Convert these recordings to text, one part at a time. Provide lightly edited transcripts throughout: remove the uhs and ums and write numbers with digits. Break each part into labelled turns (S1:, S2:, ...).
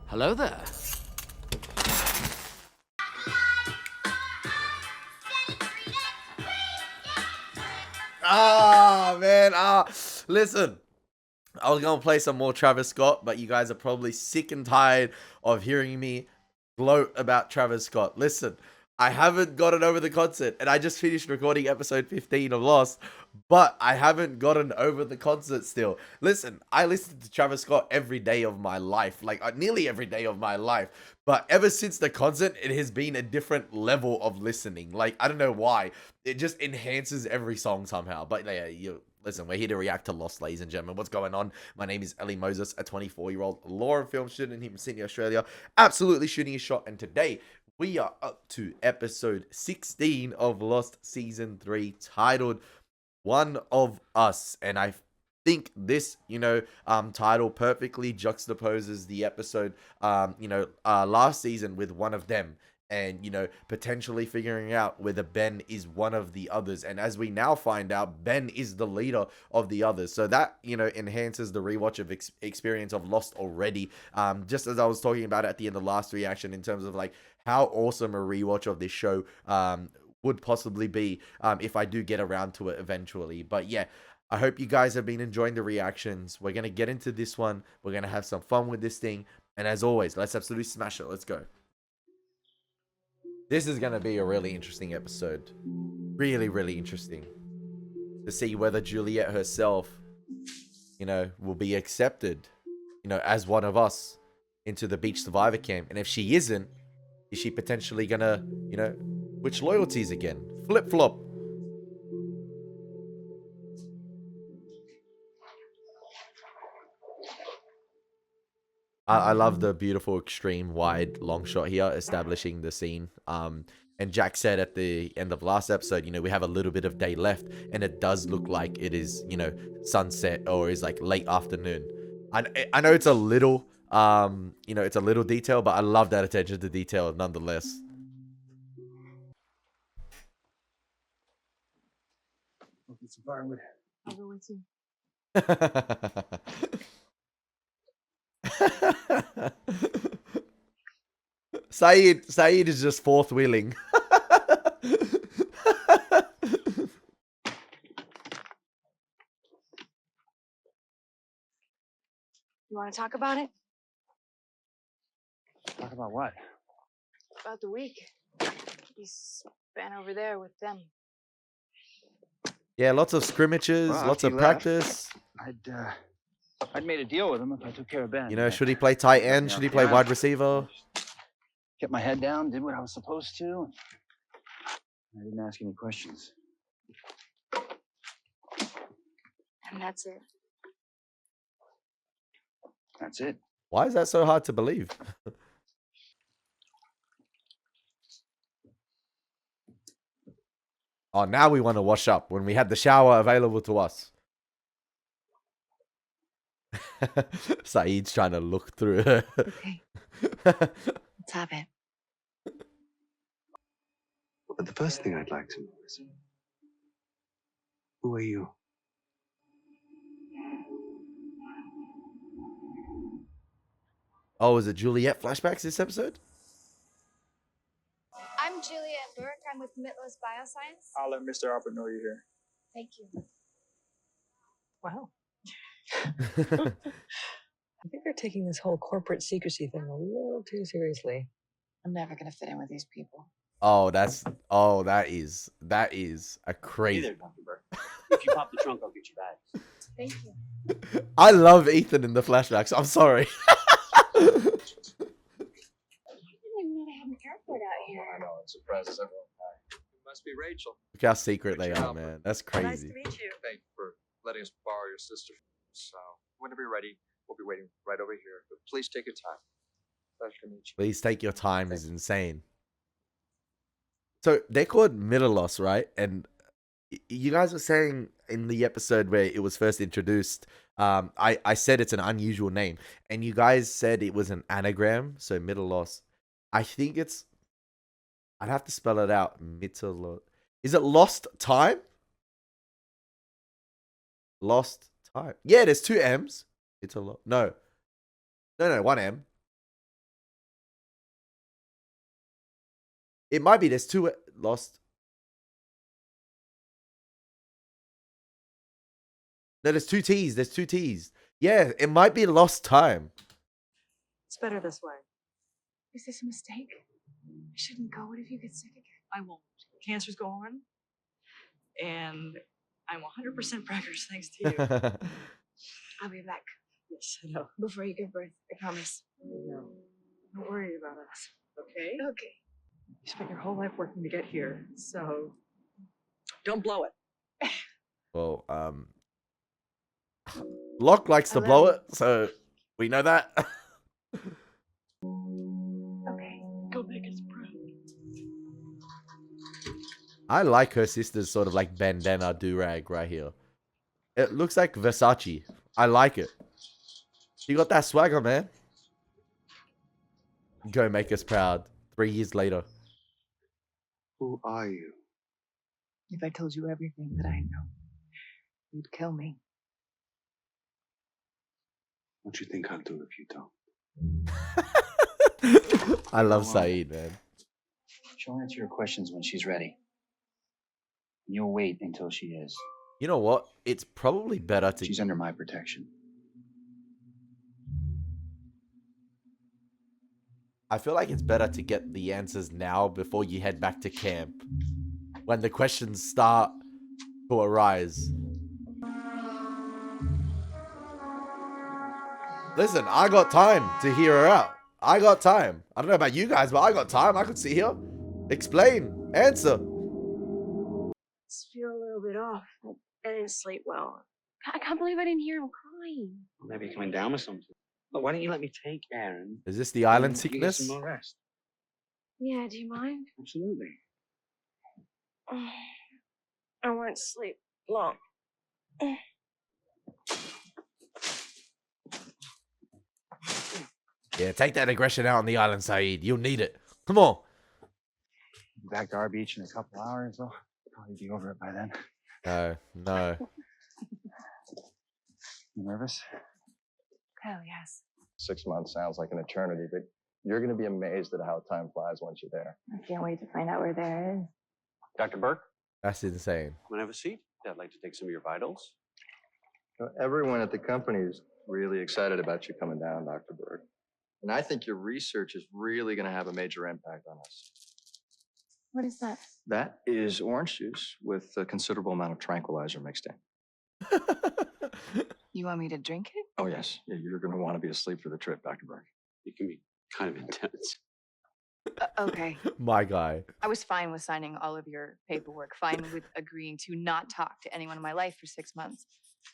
S1: Hello there. Man. Listen. I was gonna play some more Travis Scott, but you guys are probably sick and tired of hearing me gloat about Travis Scott. Listen, I haven't gotten over the concert, and I just finished recording episode 15 of Lost, but I haven't gotten over the concert still. Listen, I listen to Travis Scott every day of my life, like nearly every day of my life, but ever since the concert, it has been a different level of listening. Like, I don't know why. It just enhances every song somehow. But yeah, listen, we're here to react to Lost, ladies and gentlemen. What's going on? My name is Elie Moses, a 24-year-old law and film student here from Sydney, Australia. Absolutely shooting a shot. And today, we are up to episode 16 of Lost Season 3, titled One of Us. And I think this, title perfectly juxtaposes the episode, last season with One of Them. And, potentially figuring out whether Ben is one of the others. And as we now find out, Ben is the leader of the others. So that, enhances the rewatch of experience of Lost already. Just as I was talking about at the end of the last reaction in terms of like how awesome a rewatch of this show would possibly be if I do get around to it eventually. But yeah, I hope you guys have been enjoying the reactions. We're going to get into this one. We're going to have some fun with this thing. And as always, let's absolutely smash it. Let's go. This is going to be a really interesting episode. Really, really interesting. To see whether Juliet herself, will be accepted, as one of us into the beach survivor camp. And if she isn't, is she potentially going to, switch loyalties again? Flip-flop. I love the beautiful extreme wide long shot here establishing the scene. And Jack said at the end of last episode, we have a little bit of day left, and it does look like it is, sunset or is like late afternoon. I know it's a little, it's a little detail, but I love that attention to detail nonetheless.
S2: I'll go with you.
S1: Saeed is just fourth wheeling.
S2: You want to talk about it?
S3: Talk about what?
S2: About the week you spent over there with them.
S1: Yeah, lots of scrimmages,
S3: Well,
S1: lots
S3: after
S1: of
S3: he left,
S1: practice.
S3: I'd made a deal with him if I took care of Ben.
S1: Should he play tight end? Should he play wide receiver?
S3: Kept my head down, did what I was supposed to. I didn't ask any questions.
S2: And that's it.
S3: That's it.
S1: Why is that so hard to believe? Oh, now we want to wash up when we had the shower available to us. Saeed's trying to look through her.
S2: Okay. Let's have it.
S4: But the first thing I'd like to know is, who are you?
S1: Oh, is it Juliet flashbacks this episode?
S5: I'm Juliet Burke. I'm with Mittless Bioscience.
S6: I'll let Mr. Albert know you're here.
S5: Thank you.
S7: Wow. I think they're taking this whole corporate secrecy thing a little too seriously.
S2: I'm never going to fit in with these people.
S1: that is a crazy.
S8: Hey there, Dr. Burke. If you pop the trunk, I'll get you bags.
S5: Thank you.
S1: I love Ethan in the flashbacks. I'm sorry.
S5: I didn't even know they had an airport out here.
S6: I know, it surprises everyone. It must be Rachel.
S1: Look how secret they are, man. That's
S7: Nice
S1: crazy.
S7: to meet you.
S6: Thank you for letting us borrow your sister. So, whenever you're ready, we'll be waiting right over here. But please take your time. Pleasure to meet you.
S1: Please take your time is insane. So they're called Middlelos, right? And you guys were saying in the episode where it was first introduced, I said it's an unusual name, and you guys said it was an anagram, so Middlelos. I think I'd have to spell it out. Middlelos. Is it lost time? Lost time. Yeah, there's two M's. It's a lot. No, one M. It might be. There's two lost. No, there's two T's. There's two T's. Yeah, it might be lost time.
S7: It's better this way.
S2: Is this a mistake? I shouldn't go. What if you get sick again?
S7: I won't. Cancer's gone. And I'm 100% preggers thanks to you.
S2: I'll be back
S7: Yes, I know.
S2: before you give birth. I promise.
S7: No. Don't worry about us. Okay?
S2: Okay.
S7: You spent your whole life working to get here, so don't blow it.
S1: Well, Locke likes to
S2: I
S1: blow
S2: love
S1: it, so we know that.
S2: Okay.
S7: Go make us proud.
S1: I like her sister's sort of like bandana do-rag right here. It looks like Versace. I like it. She got that swagger, man. Go make us proud. 3 years later.
S4: Who are you?
S2: If I told you everything that I know, you'd kill me.
S4: What you think I'll do if you don't?
S1: I love Saeed, man.
S3: She'll answer your questions when she's ready. You'll wait until she is.
S1: You know what? It's probably better to...
S3: She's under my protection.
S1: I feel like it's better to get the answers now before you head back to camp. When the questions start to arise. Listen, I got time to hear her out. I got time. I don't know about you guys, but I got time. I could sit here. Explain. Answer.
S2: Just feel a little bit off. I didn't sleep well. I can't believe I didn't hear him crying.
S8: Maybe you're coming down with something. Look, why don't you let me take Aaron?
S1: Is this the island
S8: and you get
S1: sickness?
S8: some more rest.
S2: Yeah, do you mind?
S8: Absolutely.
S2: I won't sleep long.
S1: Yeah, take that aggression out on the island, Saeed. You'll need it. Come on.
S3: Back to our beach in a couple hours. I'll probably be over it by then.
S1: No, no.
S3: You nervous?
S2: Hell yes.
S6: 6 months sounds like an eternity, but you're going to be amazed at how time flies once you're there.
S2: I can't wait to find out where there is.
S8: Dr. Burke,
S1: That's insane.
S8: want to have a seat? I'd like to take some of your vitals.
S6: Everyone at the company is really excited about you coming down, Dr. Berg. And I think your research is really going to have a major impact on us.
S2: What is that?
S6: That is orange juice with a considerable amount of tranquilizer mixed in.
S2: You want me to drink it?
S6: Oh, yes. Yeah, you're going to want to be asleep for the trip, Dr. Berg.
S8: It can be kind of intense.
S2: Okay.
S1: My guy.
S2: I was fine with signing all of your paperwork, fine with agreeing to not talk to anyone in my life for 6 months.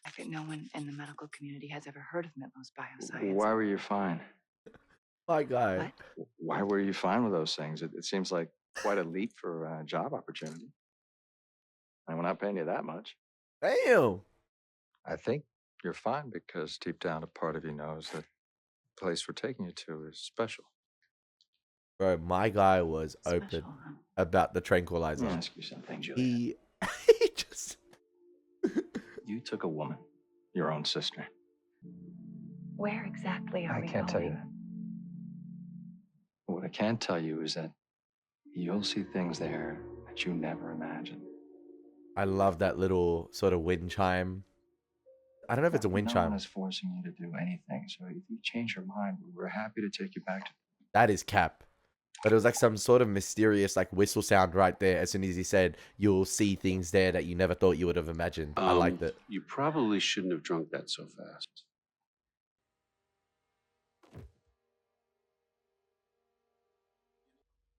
S2: I think no one in the medical community has ever heard of Mitlo's bioscience.
S6: Why were you fine?
S1: My guy.
S2: What?
S6: Why were you fine with those things? It seems like quite a leap for a job opportunity. And we're not paying you that much.
S1: Damn.
S6: I think you're fine because deep down a part of you knows that the place we're taking you to is special.
S1: Bro, my guy was open
S2: Special, huh?
S1: about the
S3: Let
S1: tranquilizer.
S3: me ask you something, Juliet.
S1: He just...
S3: You took a woman, your own sister.
S2: Where exactly are
S3: I
S2: we
S3: can't tell you
S2: going?
S3: that. What I can tell you is that you'll see things there that you never imagined.
S1: I love that little sort of wind chime. I don't know if it's a wind
S3: No
S1: chime.
S3: one is forcing you to do anything, so if you change your mind, we're happy to take you back to.
S1: That is cap. But it was like some sort of mysterious like whistle sound right there as soon as he said, you'll see things there that you never thought you would have imagined. I liked it.
S8: You probably shouldn't have drunk that so fast.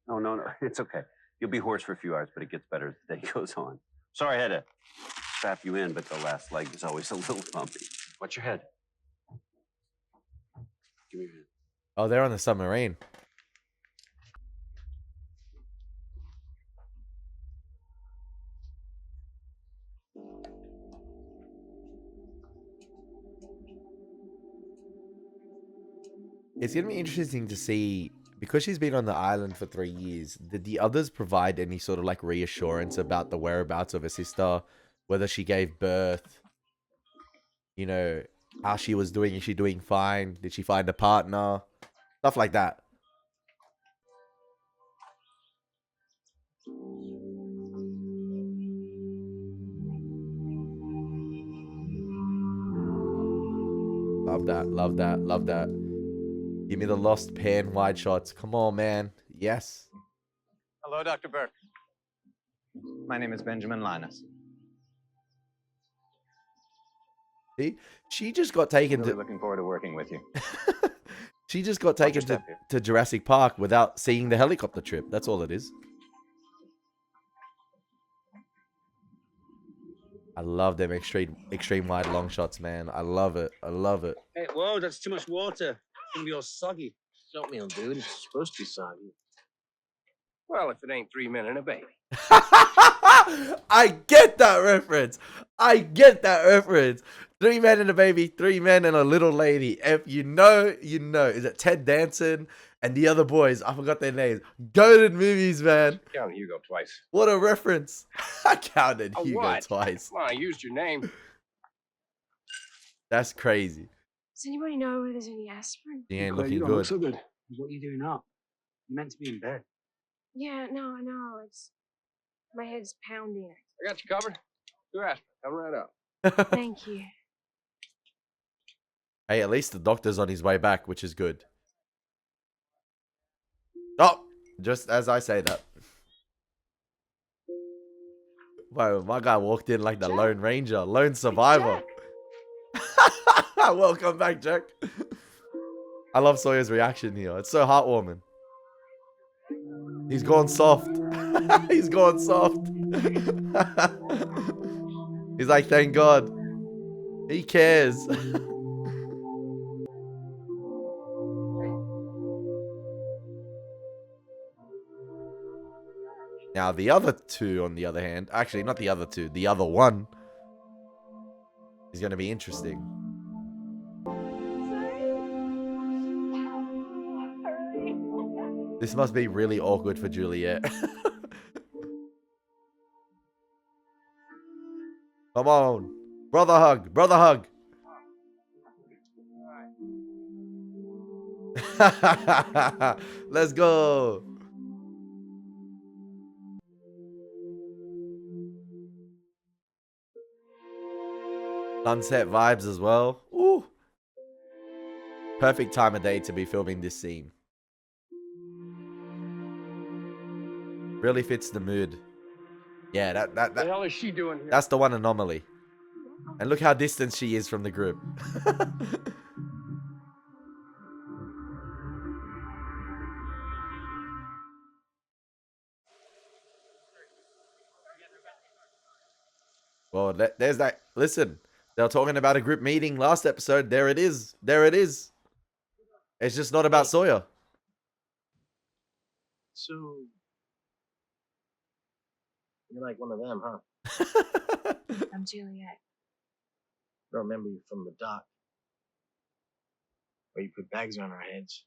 S8: No, no, no. It's okay. You'll be hoarse for a few hours, but it gets better as the day goes on. Sorry I had to strap you in, but the last leg is always a little bumpy. Watch your head. Give me your hand.
S1: Oh, they're on the submarine. It's going to be interesting to see, because she's been on the island for 3 years, did the others provide any sort of like reassurance about the whereabouts of her sister, whether she gave birth, you know, how she was doing, is she doing fine, did she find a partner, stuff like that. Love that. Love that. Love that. Give me the lost pan wide shots. Come on, man. Yes.
S9: Hello, Dr. Burke. My name is Benjamin Linus.
S1: See, she just got taken
S9: Really
S1: to.
S9: looking forward to working with you.
S1: She just got
S9: Watch your
S1: taken
S9: step here.
S1: to Jurassic Park without seeing the helicopter trip. That's all it is. I love them extreme wide long shots, man. I love it. I love it.
S10: Hey, whoa, that's too much water. It's gonna be all soggy. Oatmeal, dude. It's supposed to be soggy. Well, if it ain't 3 men and a baby.
S1: I get that reference. I get that reference. 3 men and a baby, 3 men and a little lady. If you know, you know. Is it Ted Danson and the other boys? I forgot their names. Goated movies, man.
S10: Counted Hugo twice.
S1: What a reference. I counted
S10: A
S1: Hugo
S10: what?
S1: twice.
S10: Well, I used your name.
S1: That's crazy.
S5: Does anybody know if there's any aspirin?
S1: He ain't
S4: Claire,
S1: looking
S4: you don't look
S1: good.
S4: so good. What are you doing up? You're meant to be in bed.
S5: Yeah, no, I know. It's my head's pounding.
S10: I got you covered. You asked me. Come right up.
S5: Thank you.
S1: Hey, at least the doctor's on his way back, which is good. Oh, just as I say that. Wow, my guy walked in like the
S5: Jack.
S1: Lone Ranger, Lone Survivor. Welcome back, Jack. I love Sawyer's reaction here. It's so heartwarming. He's gone soft. He's gone soft. He's like, thank God. He cares. Now, the other two, on the other hand, actually, not the other two, the other one is going to be interesting. This must be really awkward for Juliet. Come on. Brother hug. Brother hug. Let's go. Sunset vibes as well. Ooh. Perfect time of day to be filming this scene. Really fits the mood. Yeah,
S10: What the hell is she doing here?
S1: that's the one anomaly. And look how distant she is from the group. Well, there's that. Listen, they were talking about a group meeting last episode. There it is. There it is. It's just not about Sawyer.
S10: So, you're like one of them, huh?
S5: I'm Juliet.
S10: I remember you from the dock. Where you put bags on our heads.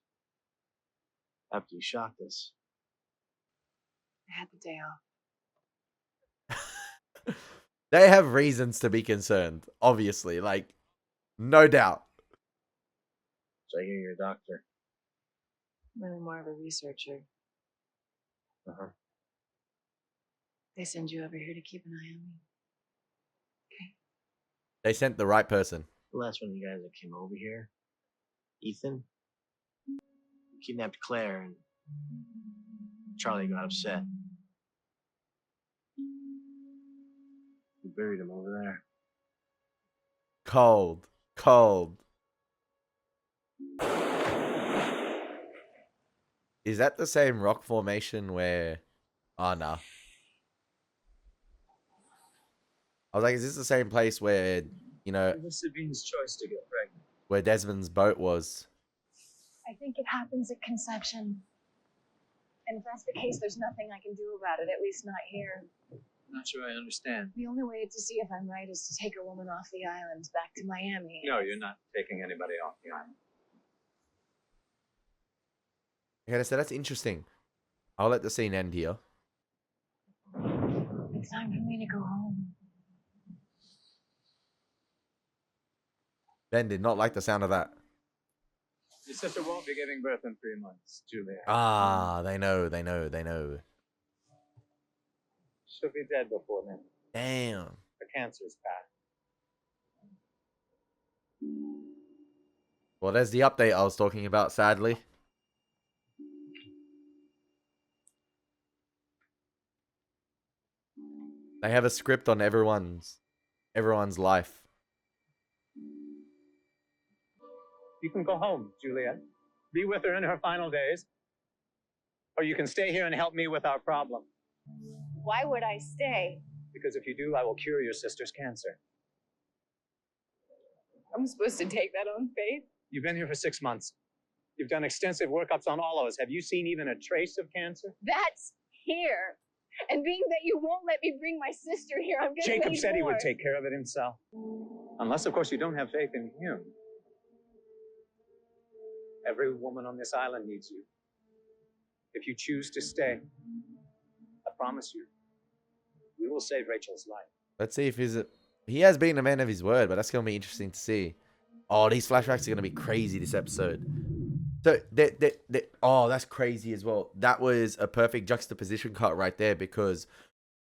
S10: After you shocked us.
S2: I had the day off.
S1: They have reasons to be concerned, obviously. Like, no doubt.
S10: So I hear you're a doctor.
S2: Really more of a researcher.
S10: Uh-huh.
S2: They send you over here to keep an eye on me. Okay.
S1: They sent the right person.
S10: The last one of you guys that came over here, Ethan, kidnapped Claire and Charlie got upset. We buried him over there.
S1: Cold. Cold. Is that the same rock formation where... Oh, no. I was like, is this the same place where, you know,
S10: It was Sabine's choice to get pregnant.
S1: where Desmond's boat was?
S5: I think it happens at conception. And if that's the case, there's nothing I can do about it, at least not here.
S10: I'm not sure I understand.
S5: The only way to see if I'm right is to take a woman off the island back to Miami.
S10: No, you're not taking anybody off the island.
S1: Okay, so that's interesting. I'll let the scene end here.
S5: It's time for me to go home.
S1: Ben did not like the sound of that.
S10: Your sister won't be giving birth in 3 months, Juliet.
S1: Ah, they know, they know, they know.
S10: She'll be dead before then.
S1: Damn.
S10: The cancer's back.
S1: Well, there's the update I was talking about, sadly. They have a script on everyone's life.
S9: You can go home, Juliet. Be with her in her final days. Or you can stay here and help me with our problem.
S5: Why would I stay?
S9: Because if you do, I will cure your sister's cancer.
S5: I'm supposed to take that on faith?
S9: You've been here for 6 months. You've done extensive workups on all of us. Have you seen even a trace of cancer?
S5: That's here. And being that you won't let me bring my sister here, I'm getting
S9: Jacob said he would take care of it himself. Unless, of course, you don't have faith in him. Every woman on this island needs you. If you choose to stay, I promise you, we will save Rachel's life.
S1: Let's see if he has been a man of his word, but that's going to be interesting to see. Oh, these flashbacks are going to be crazy this episode. So, oh, that's crazy as well. That was a perfect juxtaposition cut right there, because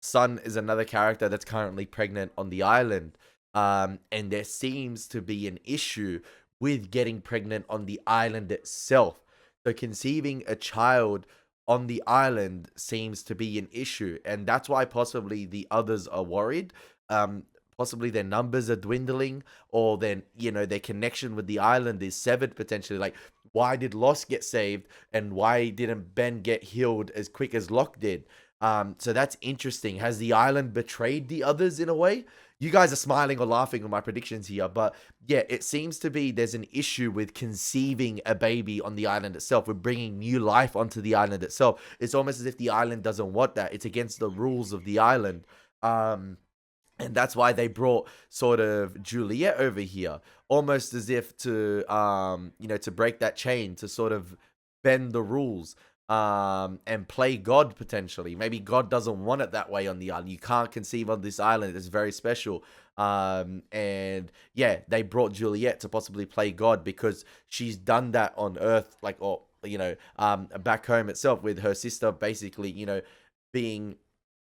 S1: Sun is another character that's currently pregnant on the island. And there seems to be an issue with getting pregnant on the island itself. So conceiving a child on the island seems to be an issue. And that's why possibly the others are worried. Possibly their numbers are dwindling, or then, you know, their connection with the island is severed potentially. Like, why did Lost get saved, and why didn't Ben get healed as quick as Locke did? So that's interesting. Has the island betrayed the others in a way? You guys are smiling or laughing at my predictions here, but yeah, it seems to be there's an issue with conceiving a baby on the island itself. We're bringing new life onto the island itself. It's almost as if the island doesn't want that. It's against the rules of the island. And that's why they brought sort of Juliet over here, almost as if to, you know, to break that chain, to sort of bend the rules, and play God potentially. Maybe God doesn't want it that way on the island. You can't conceive on this island. It's very special. And yeah, they brought Juliet to possibly play God, because she's done that on Earth, like, or, you know, back home itself, with her sister basically, you know, being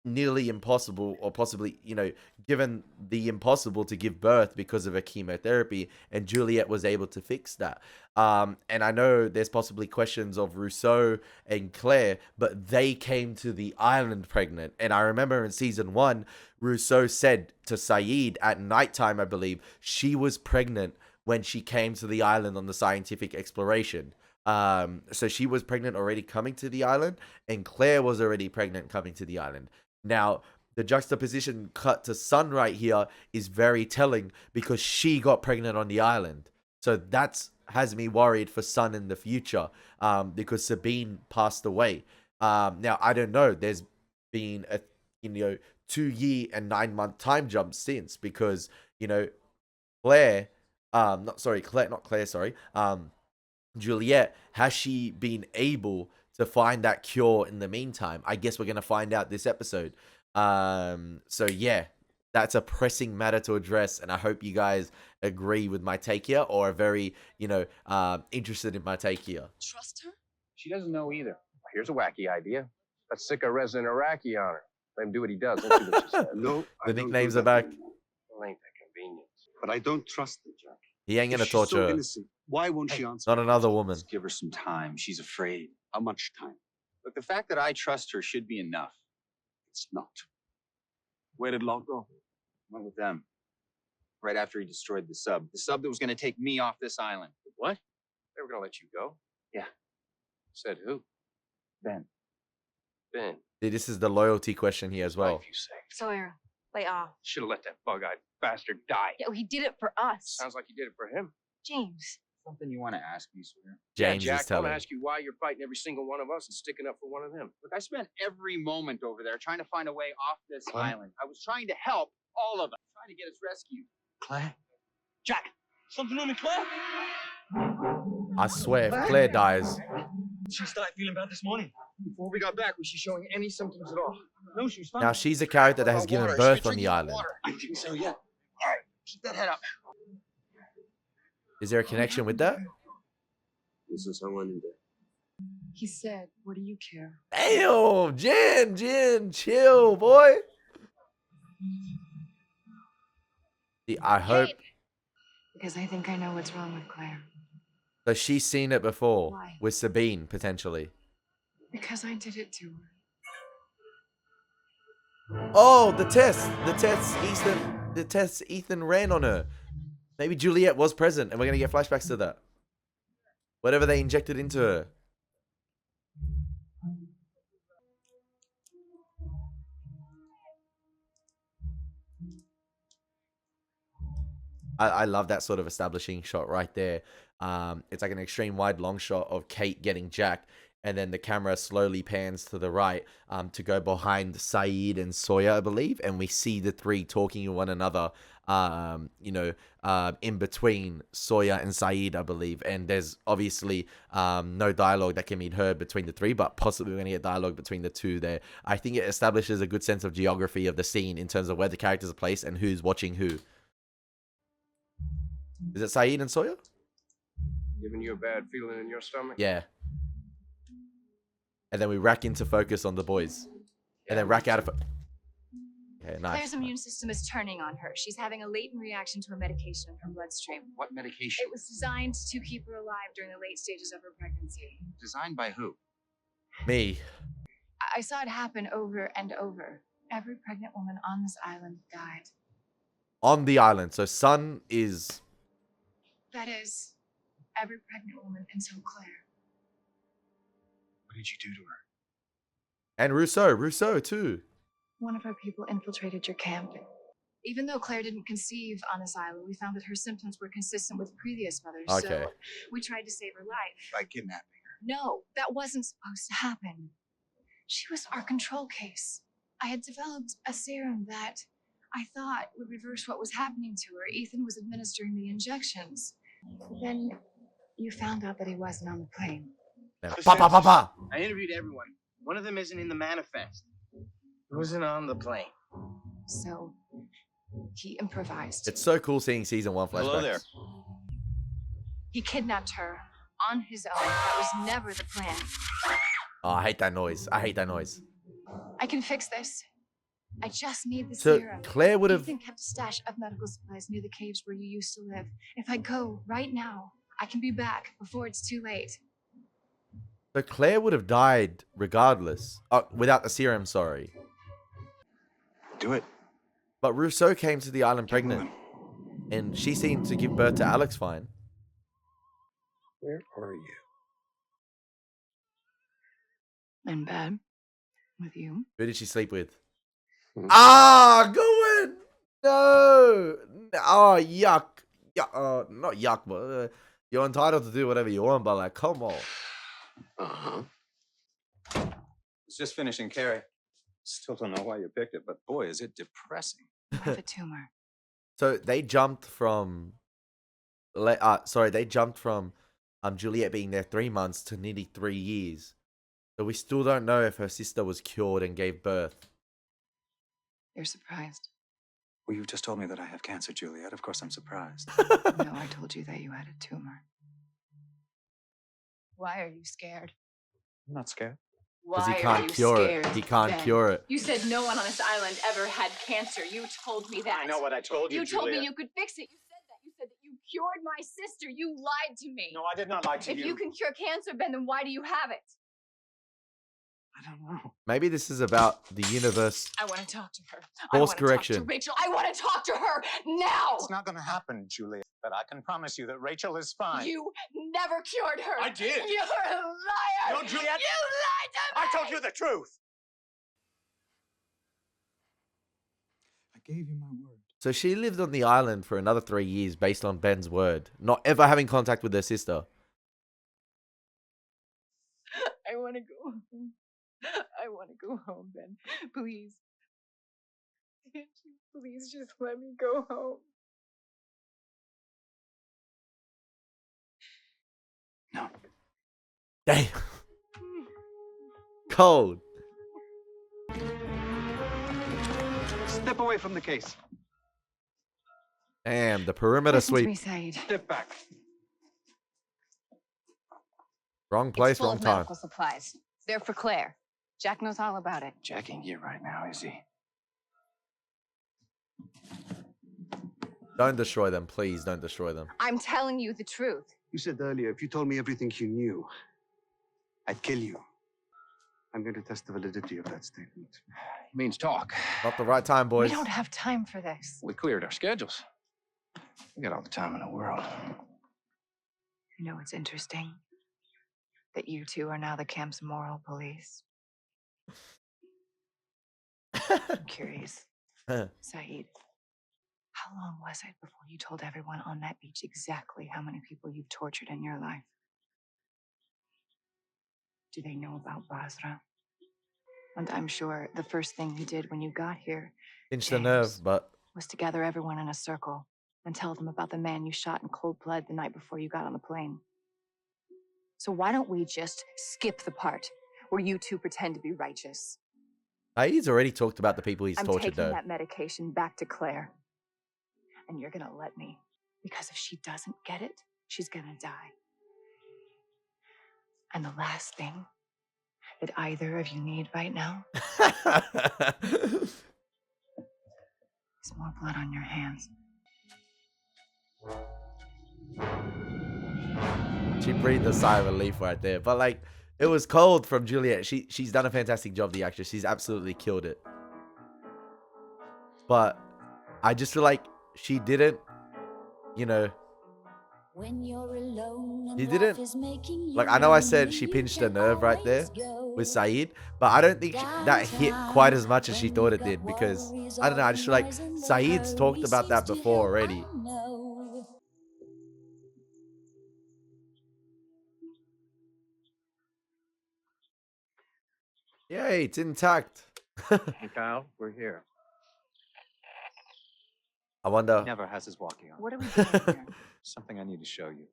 S1: nearly impossible, or possibly, you know, given the impossible to give birth because of a chemotherapy, and Juliet was able to fix that. And I know there's possibly questions of Rousseau and Claire, but they came to the island pregnant. And I remember in season 1, Rousseau said to Saeed at nighttime, I believe, she was pregnant when she came to the island on the scientific exploration. So she was pregnant already coming to the island, and Claire was already pregnant coming to the island. Now, the juxtaposition cut to Sun right here is very telling, because she got pregnant on the island. So that's has me worried for Sun in the future, because Sabine passed away. Now, I don't know. There's been a 2-year and 9-month time jump since, because, you know, Juliet, has she been able to find that cure in the meantime? I guess we're going to find out this episode. So yeah, that's a pressing matter to address, and I hope you guys agree with my take here, or are very, you know, interested in my take here.
S7: Trust her?
S11: She doesn't know either. Here's a wacky idea. Let's stick a resident Iraqi on her. Let him do what he does. Let's see what she says.
S12: No,
S1: The nicknames are back.
S11: Well, ain't that convenient?
S12: but I don't trust the Jack.
S1: He ain't gonna
S12: If she's
S1: torture
S12: so
S1: her.
S12: innocent, why won't she answer?
S1: Not another woman.
S13: Just give her some time. She's afraid.
S12: How much time?
S13: Look, the fact that I trust her should be enough.
S12: It's not.
S13: Where did Locke go? Went with them. Right after he destroyed the sub. The sub that was going to take me off this island.
S11: What? They were gonna let you go?
S13: Yeah.
S11: Said who?
S13: Ben.
S11: Ben.
S1: See, this is the loyalty question here as well.
S11: Life, you say.
S2: Sawyer, lay off.
S11: Should have let that bug-eyed bastard die.
S2: Yeah, he did it for us.
S11: Sounds like you did it for him.
S2: James.
S13: Something you want to ask me, Sawyer?
S1: James
S11: yeah, Jack,
S1: is telling.
S11: I want to ask you why you're fighting every single one of us and sticking up for one of them.
S13: Look, I spent every moment over there trying to find a way off this island. I was trying to help all of us, trying to get us rescued.
S10: Claire? Jack! Something wrong with Claire?
S1: I swear, if Claire dies,
S10: She started feeling bad this morning.
S11: Before we got back, was she showing any symptoms at all?
S10: No, she was fine.
S1: now she's a character that has
S11: What
S1: given
S11: about
S1: birth
S11: water?
S1: on the island.
S10: I think so, yeah.
S11: All right, keep that head up.
S1: Is there a connection with that?
S12: This is how I ended it.
S2: He said, what do you care?
S1: Damn, Jen, chill, boy. See, I hope.
S2: Because I think I know what's wrong with Claire.
S1: So she's seen it before.
S2: Why?
S1: With Sabine, potentially.
S2: Because I did it to her.
S1: Oh, the test. The test Ethan ran on her. Maybe Juliet was present and we're going to get flashbacks to that. Whatever they injected into her. I love that sort of establishing shot right there. It's like an extreme wide long shot of Kate getting jacked, and then the camera slowly pans to the right to go behind Saeed and Sawyer, I believe, and we see the three talking to one another, in between Sawyer and Saeed, I believe, and there's obviously no dialogue that can be heard between the three, but possibly we're going to get dialogue between the two there. I think it establishes a good sense of geography of the scene in terms of where the characters are placed and who's watching who. Is it Saeed and Sawyer?
S11: Giving you a bad feeling in your stomach?
S1: Yeah. And then we rack into focus on the boys. And then rack out of... Okay, nice.
S2: Claire's immune system is turning on her. She's having a latent reaction to a medication in her bloodstream.
S13: What medication?
S2: It was designed to keep her alive during the late stages of her pregnancy.
S13: Designed by who?
S1: Me.
S2: I saw it happen over and over. Every pregnant woman on this island died.
S1: On the island. So Sun is...
S2: That is, every pregnant woman until Claire.
S13: What did you do to her?
S1: And Rousseau too.
S2: One of our people infiltrated your camp. Even though Claire didn't conceive on this island, we found that her symptoms were consistent with previous mothers.
S1: Okay.
S2: So we tried to save her life.
S13: By kidnapping her.
S2: No, that wasn't supposed to happen. She was our control case. I had developed a serum that I thought would reverse what was happening to her. Ethan was administering the injections. Then you found out that he wasn't on the plane.
S1: Pa.
S10: I interviewed everyone. One of them isn't in the manifest. He wasn't on the plane.
S2: So he improvised.
S1: It's so cool seeing season 1 flashbacks.
S13: Hello there.
S2: He kidnapped her on his own. That was never the plan.
S1: Oh, I hate that noise.
S2: I can fix this. I just need the
S1: So
S2: serum.
S1: Claire would have...
S2: Ethan kept a stash of medical supplies near the caves where you used to live. If I go right now, I can be back before it's too late.
S1: So Claire would have died regardless. Without the serum, sorry.
S13: Do it.
S1: But Rousseau came to the island pregnant. And she seemed to give birth to Alex fine.
S11: Where are you?
S2: In bed. With you.
S1: Who did she sleep with? Go in! No! Oh, yuck. Not yuck, but you're entitled to do whatever you want, but like, come on.
S11: Uh-huh.
S13: Was just finishing Carrie. Still don't know why you picked it, but boy, is it depressing.
S2: I have a tumor.
S1: So they jumped from... they jumped from Juliet being there 3 months to nearly 3 years. So we still don't know if her sister was cured and gave birth.
S2: You're surprised.
S13: Well, you've just told me that I have cancer, Juliet. Of course I'm surprised.
S2: No, I told you that you had a tumor. Why are you scared?
S13: I'm not scared.
S1: Because he
S2: Why are
S1: can't
S2: you
S1: cure
S2: scared,
S1: it. He can't
S2: Ben?
S1: cure it.
S2: You said no one on this island ever had cancer. You told me that.
S10: I know what I told you,
S2: You told me
S10: Juliet.
S2: you could fix it. You said that. You said that you cured my sister. You lied to me.
S10: No, I did not lie to
S2: If you can cure cancer, Ben, then why do you have it?
S10: I don't know.
S1: Maybe this is about the universe.
S2: I want to talk to her.
S1: Course
S2: I want
S1: correction.
S2: to talk to Rachel. I want to talk to her now.
S9: It's not going to happen, Juliet. But I can promise you that Rachel is fine.
S2: You never cured her.
S9: I did.
S2: You're a liar.
S9: No, Juliet.
S2: You lied to me.
S9: I told you the truth.
S13: I gave you my word.
S1: So she lived on the island for another 3 years based on Ben's word. Not ever having contact with her sister.
S2: I want to go home. I want to go home, Ben. Please. Can't you please just let me go home?
S13: No.
S1: Damn. Cold.
S9: Step away from the case.
S1: Damn, the perimeter
S2: Listen to me,
S1: sweep.
S2: Saeed.
S9: Step back.
S1: Wrong place,
S2: It's full
S1: wrong
S2: of
S1: time.
S2: medical supplies. They're for Claire. Jack knows all about it.
S13: Jack ain't here right now, is he?
S1: Don't destroy them, please. Don't destroy them.
S2: I'm telling you the truth.
S12: You said earlier, if you told me everything you knew, I'd kill you. I'm going to test the validity of that statement.
S3: He means talk.
S1: Not the right time,
S2: We
S1: boys.
S2: don't have time for this.
S3: We cleared our schedules. We got all the time in the world.
S2: You know, it's interesting that you two are now the camp's moral police. I'm curious. Saeed, how long was it before you told everyone on that beach exactly how many people you've tortured in your life? Do they know about Basra? And I'm sure the first thing you did when you got here
S1: Pinch the nerve, but
S2: was to gather everyone in a circle and tell them about the man you shot in cold blood the night before you got on the plane. So why don't we just skip the part where you two pretend to be righteous?
S1: he's already talked about the people he's
S2: I'm
S1: tortured,
S2: taking
S1: though.
S2: that medication back to Claire. And you're gonna let me. Because if she doesn't get it, she's gonna die. And the last thing that either of you need right now is more blood on your hands.
S1: She breathed a sigh of relief right there. But, like, it was cold from Juliet. She's done a fantastic job, the actress. She's absolutely killed it. But I just feel like she didn't, you know, she didn't, like, I know I said she pinched a nerve right there with Saeed, but I don't think that hit quite as much as she thought it did, because, I don't know, I just feel like Saeed's talked about that before already. Yay, it's intact.
S9: Hey, Kyle, we're here.
S1: I wonder,
S9: He never has his walkie on.
S2: What are we doing here?
S9: Something I need to show you.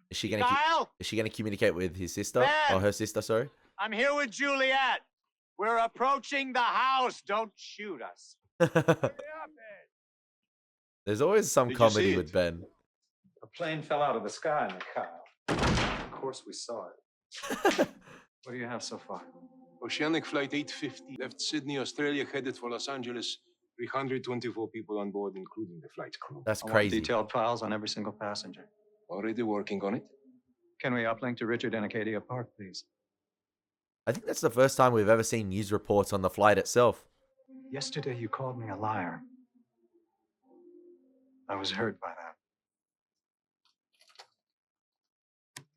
S1: is she gonna
S13: Kyle!
S1: is she gonna communicate with his sister,
S13: Ben!
S1: or her sister? Sorry.
S13: I'm here with Juliet. We're approaching the house. Don't shoot us.
S1: There's always some
S12: Did you
S1: comedy
S12: see
S1: with
S12: it?
S1: Ben.
S9: A plane fell out of the sky, Kyle. Of course we saw it. What do you have so far?
S11: Oceanic Flight 850 left Sydney, Australia, headed for Los Angeles. 324 people on board, including the flight crew.
S1: That's
S9: I want
S1: crazy.
S9: detailed files on every single passenger.
S11: Already working on it.
S9: Can we uplink to Richard and Acadia Park, please?
S1: I think that's the first time we've ever seen news reports on the flight itself.
S9: Yesterday you called me a liar. I was hurt by that.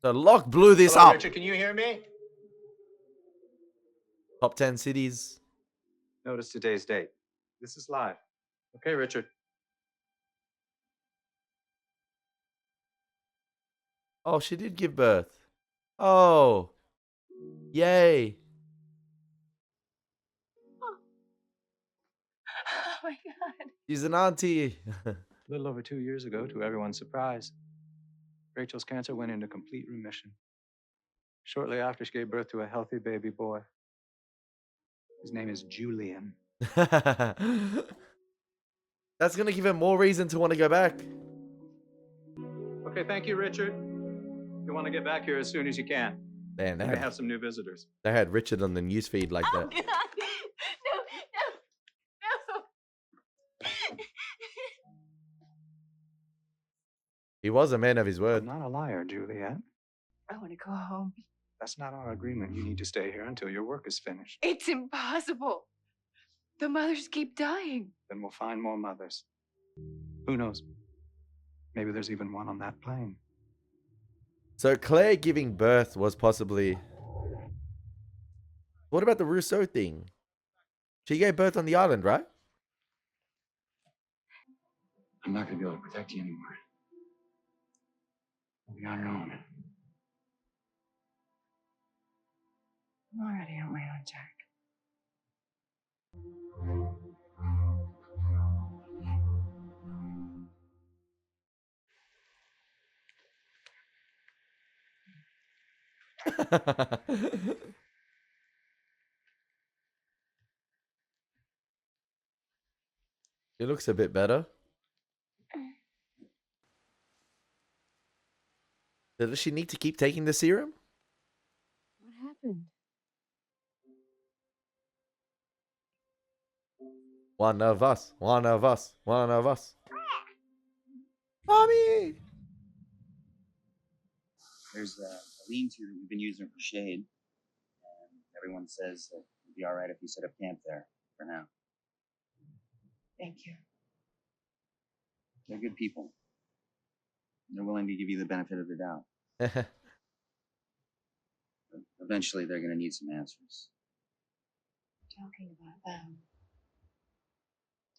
S1: So Locke blew this
S13: Hello,
S1: up.
S13: Richard, can you hear me?
S1: Top 10 cities.
S9: Notice today's date. This is live. Okay, Richard.
S1: Oh, she did give birth. Oh. Yay.
S2: Oh my God.
S1: She's an auntie.
S9: A little over 2 years ago, to everyone's surprise, Rachel's cancer went into complete remission. Shortly after, she gave birth to a healthy baby boy. His name is Julian.
S1: That's going to give him more reason to want to go back.
S9: Okay, thank you, Richard. You want to get back here as soon as you can.
S1: Man,
S9: We have some new visitors.
S1: they had Richard on the newsfeed like that.
S2: No, no.
S1: He was a man of his
S9: I'm
S1: word.
S9: not a liar, Juliet.
S2: I want to go home.
S9: That's not our agreement. You need to stay here until your work is finished.
S2: It's impossible. The mothers keep dying.
S9: Then we'll find more mothers. Who knows? Maybe there's even one on that plane.
S1: So Claire giving birth was possibly... What about the Rousseau thing? She gave birth on the island, right?
S3: I'm not going to be able to protect you anymore. You'll be on your own.
S2: I'm already on my own, Jack.
S1: It looks a bit better. Does she need to keep taking the serum?
S5: What happened?
S1: One of us. One of us. One of us. Mommy!
S13: There's a lean-to that we've been using for shade, and everyone says that it'd be all right if you set up camp there for now.
S2: Thank you.
S13: They're good people. They're willing to give you the benefit of the doubt. But eventually, they're going to need some answers.
S2: Talking about them.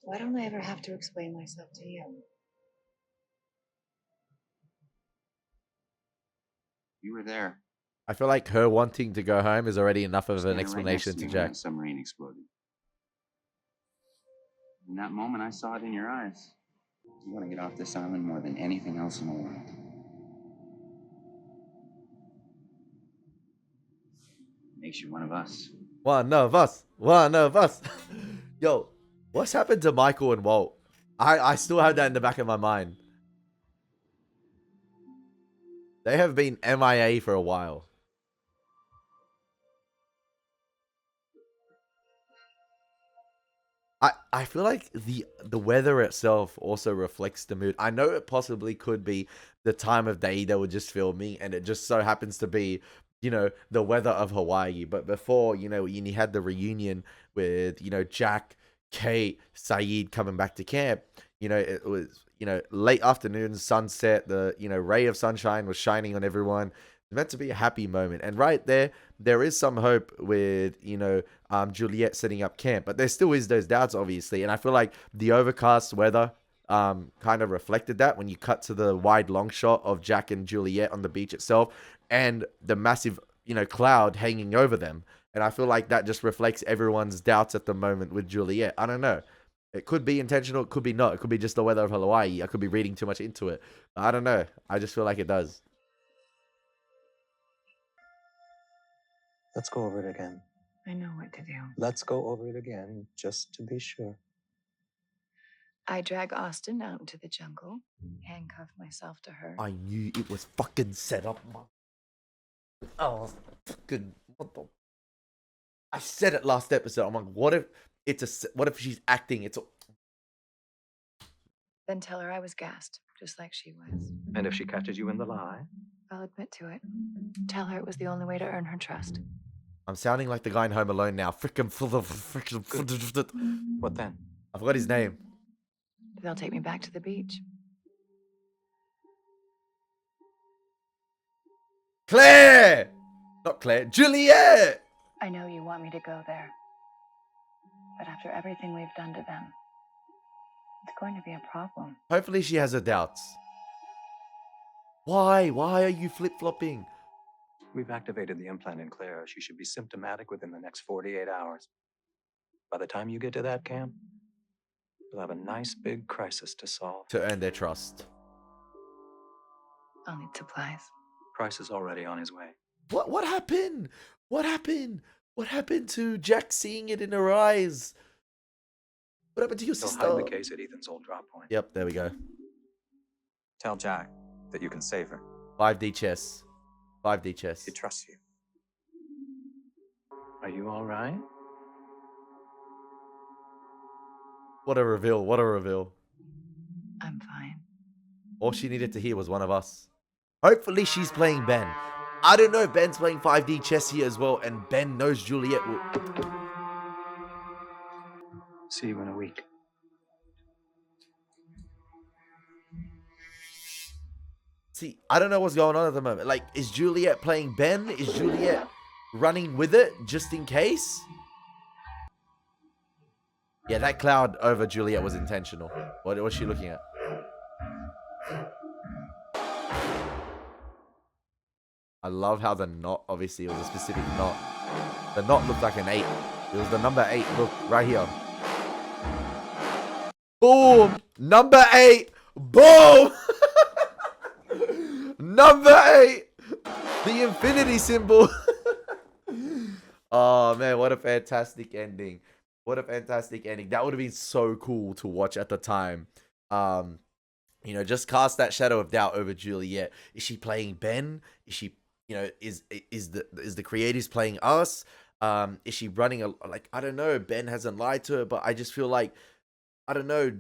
S2: Why don't I ever have to explain myself to you?
S13: You were there.
S1: I feel like her wanting to go home is already enough of an
S13: Standing right
S1: explanation
S13: next
S1: to
S13: me when
S1: Jack.
S13: that submarine exploded. In that moment, I saw it in your eyes. You want to get off this island more than anything else in the world. Makes you one of us.
S1: One of us. One of us. Yo, what's happened to Michael and Walt? I still have that in the back of my mind. They have been MIA for a while. I feel like the weather itself also reflects the mood. I know it possibly could be the time of day they were just filming, and it just so happens to be, you know, the weather of Hawaii. But before, you know, you had the reunion with, you know, Jack, Kate, Saeed coming back to camp. You know, it was, you know, late afternoon, sunset, the, you know, ray of sunshine was shining on everyone. It's meant to be a happy moment. And right there is some hope with, you know, Juliet setting up camp, but there still is those doubts, obviously. And I feel like the overcast weather kind of reflected that when you cut to the wide long shot of Jack and Juliet on the beach itself and the massive, you know, cloud hanging over them. And I feel like that just reflects everyone's doubts at the moment with Juliet. I don't know. It could be intentional. It could be not. It could be just the weather of Hawaii. I could be reading too much into it. I don't know. I just feel like it does.
S9: Let's go over it again.
S2: I know what to do.
S9: Let's go over it again, just to be sure.
S2: I drag Austin out into the jungle, handcuff myself to her.
S1: I knew it was fucking set up. Oh, fucking what the? I said it last episode. I'm like, what if she's acting?
S2: Then tell her I was gassed, just like she was.
S9: And if she catches you in the lie?
S2: I'll admit to it. Tell her it was the only way to earn her trust.
S1: I'm sounding like the guy in Home Alone now. What
S9: then?
S1: I forgot his name.
S2: They'll take me back to the beach.
S1: Claire! Not Claire. Juliet!
S2: I know you want me to go there. But after everything we've done to them, it's going to be a problem.
S1: Hopefully she has her doubts. Why? Why are you flip-flopping?
S9: We've activated the implant in Claire. She should be symptomatic within the next 48 hours. By the time you get to that camp, we'll have a nice big crisis to solve.
S1: To earn their trust.
S2: I'll need supplies.
S9: Price is already on his way.
S1: What happened? What happened? What happened to Jack seeing it in her eyes? What happened to your sister?
S9: Hide the case at Ethan's old drop point.
S1: Yep, there we go.
S14: Tell Jack that you can save her.
S1: 5D chess. 5D chess.
S14: He trusts you.
S9: Are you all right?
S1: What a reveal. What a reveal.
S2: I'm fine.
S1: All she needed to hear was one of us. Hopefully she's playing Ben. I don't know if Ben's playing 5D chess here as well, and Ben knows Juliet will...
S9: See you in a week.
S1: See, I don't know what's going on at the moment. Like, is Juliet playing Ben? Is Juliet running with it just in case? Yeah, that cloud over Juliet was intentional. What was she looking at? I love how the knot, obviously, it was a specific knot. The knot looked like an 8. It was the number 8. Look, right here. Boom! Number 8! Boom! Number 8! The infinity symbol. Oh, man, what a fantastic ending. What a fantastic ending. That would have been so cool to watch at the time. You know, just cast that shadow of doubt over Juliet. Is she playing Ben? Is she, you know, is the creators playing us? Is she running a, like, I don't know. Ben hasn't lied to her, but I just feel like, I don't know,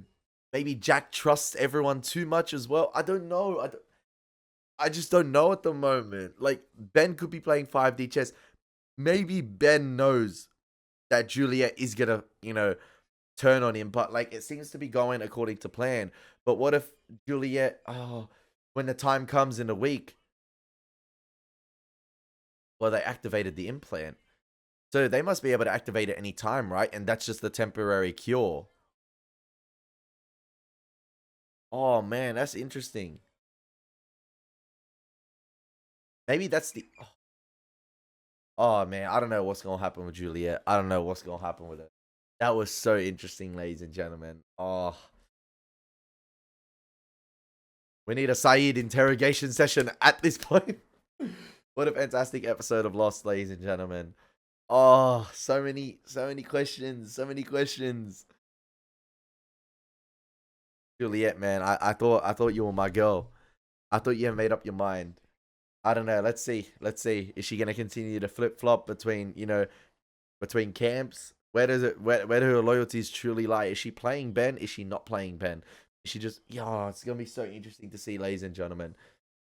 S1: maybe Jack trusts everyone too much as well. I don't know. I just don't know at the moment. Like, Ben could be playing 5D chess. Maybe Ben knows that Juliet is gonna, you know, turn on him, but like it seems to be going according to plan. But what if Juliet, when the time comes in a week, well, they activated the implant. So they must be able to activate it any time, right? And that's just the temporary cure. Oh man, that's interesting. Maybe that's the oh man, I don't know what's gonna happen with Juliet. I don't know what's gonna happen with it. That was so interesting, ladies and gentlemen. Oh, we need a Saeed interrogation session at this point. What a fantastic episode of Lost, ladies and gentlemen. Oh, so many questions, so many questions. Juliet, man, I thought you were my girl. I thought you had made up your mind. I don't know. Let's see. Let's see. Is she gonna continue to flip flop between, you know, between camps? Where do her loyalties truly lie? Is she playing Ben? Is she not playing Ben? Is she just it's gonna be so interesting to see, ladies and gentlemen.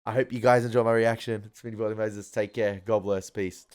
S1: I hope you guys enjoy my reaction. It's been Elie Moses. Take care. God bless. Peace.